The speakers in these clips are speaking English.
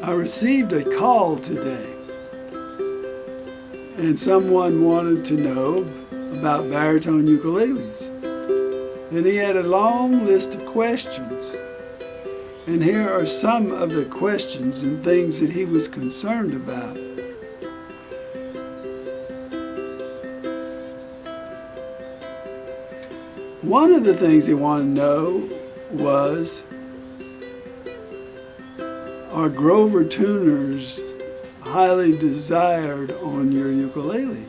I received a call today, and someone wanted to know about baritone ukuleles. And he had a long list of questions. And here are some of the questions and things that he was concerned about. One of the things he wanted to know was, are Grover tuners highly desired on your ukulele?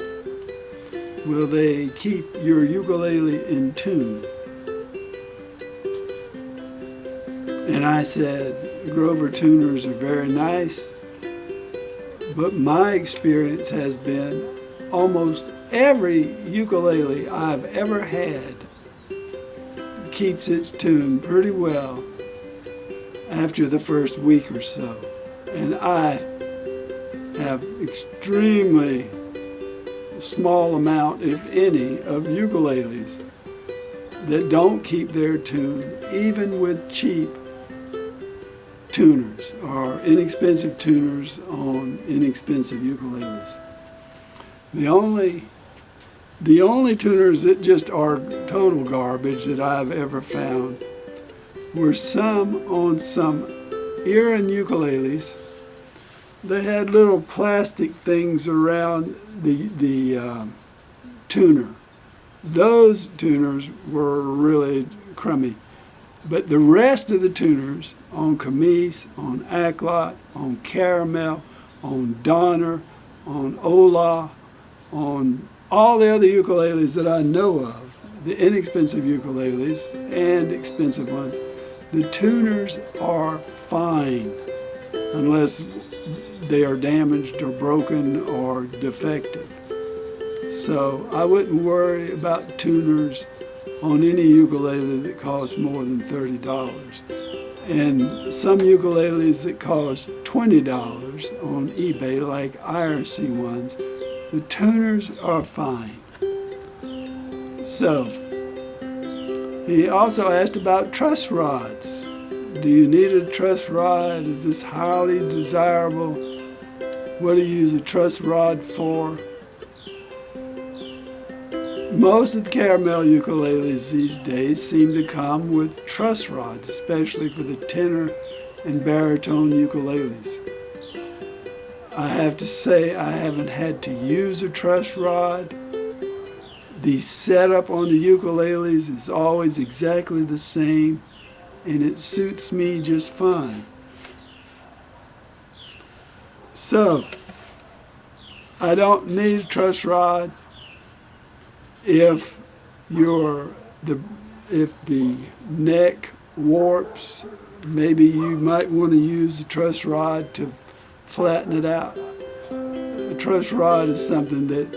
Will they keep your ukulele in tune? And I said, Grover tuners are very nice, but my experience has been almost every ukulele I've ever had keeps its tune pretty well after the first week or so. And I have extremely small amount, if any, of ukuleles that don't keep their tune, even with cheap tuners or inexpensive tuners on inexpensive ukuleles. The only tuners that just are total garbage that I've ever found were some on some Iran ukuleles. They had little plastic things around the tuner. Those tuners were really crummy. But the rest of the tuners on Camise, on Acklot, on Caramel, on Donner, on Ola, on all the other ukuleles that I know of, the inexpensive ukuleles and expensive ones, the tuners are fine unless they are damaged or broken or defective. So I wouldn't worry about tuners on any ukulele that costs more than $30. And some ukuleles that cost $20 on eBay, like IRC ones, the tuners are fine. So, he also asked about truss rods. Do you need a truss rod? Is this highly desirable? What do you use a truss rod for? Most of the Caramel ukuleles these days seem to come with truss rods, especially for the tenor and baritone ukuleles. I have to say I haven't had to use a truss rod. The setup on the ukuleles is always exactly the same, and it suits me just fine. So, I don't need a truss rod. If the neck warps, maybe you might want to use the truss rod to flatten it out. A truss rod is something that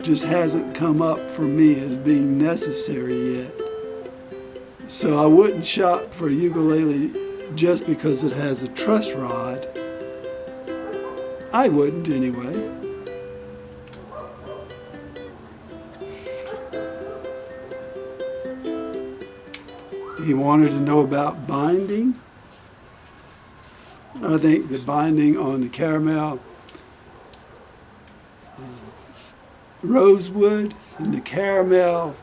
just hasn't come up for me as being necessary yet. So I wouldn't shop for a ukulele just because it has a truss rod. I wouldn't anyway. He wanted to know about binding. I think the binding on the Caramel rosewood and the Caramel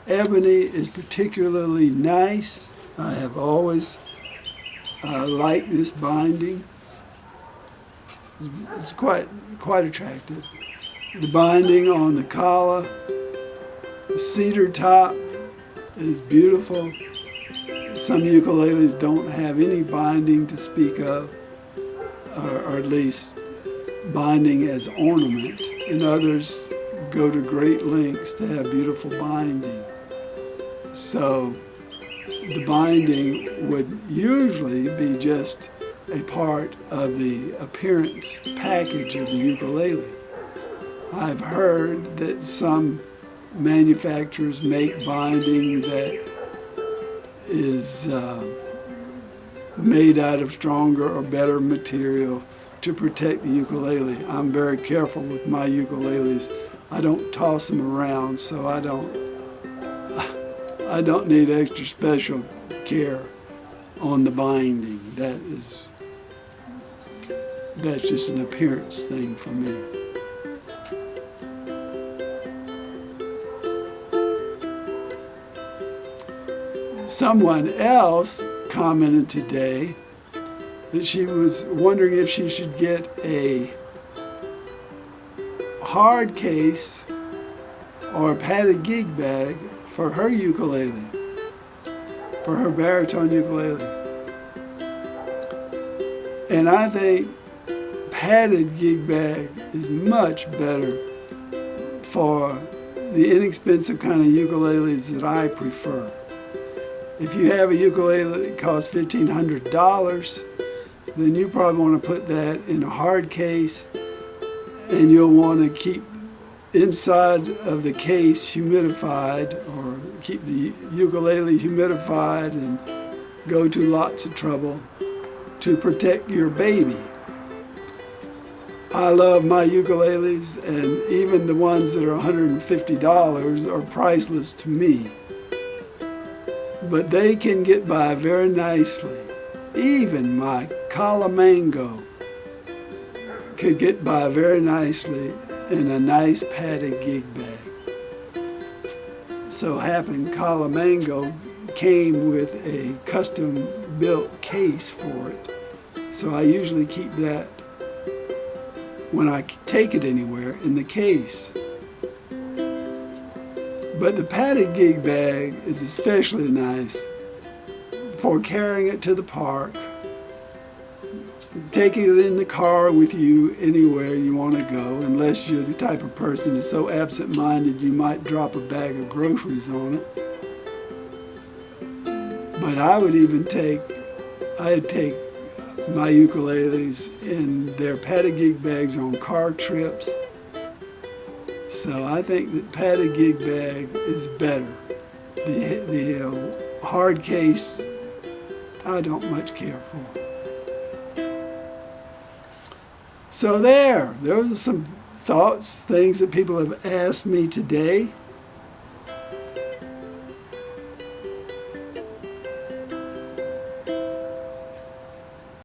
ebony is particularly nice. I have always liked this binding. It's quite attractive. The binding on the Kala, the cedar top, is beautiful. Some ukuleles don't have any binding to speak of, or at least binding as ornament, and others go to great lengths to have beautiful binding. So the binding would usually be just a part of the appearance package of the ukulele. I've heard that some manufacturers make binding that is made out of stronger or better material to protect the ukulele. I'm very careful with my ukuleles. I don't toss them around, so I don't need extra special care on the binding. That's just an appearance thing for me. Someone else commented today that she was wondering if she should get a hard case or a padded gig bag for her ukulele, for her baritone ukulele. And I think padded gig bag is much better for the inexpensive kind of ukuleles that I prefer. If you have a ukulele that costs $1,500, then you probably want to put that in a hard case, and you'll want to keep inside of the case humidified, or keep the ukulele humidified, and go to lots of trouble to protect your baby. I love my ukuleles, and even the ones that are $150 are priceless to me. But they can get by very nicely. Even my calamango could get by very nicely in a nice padded gig bag. So happened calamango came with a custom built case for it. So I usually keep that when I take it anywhere in the case. But the padded gig bag is especially nice for carrying it to the park, taking it in the car with you anywhere you want to go, unless you're the type of person that's so absent-minded you might drop a bag of groceries on it. But I'd take my ukuleles in their padded gig bags on car trips. So I think that padded gig bag is better. The hard case, I don't much care for. So those are some thoughts, things that people have asked me today.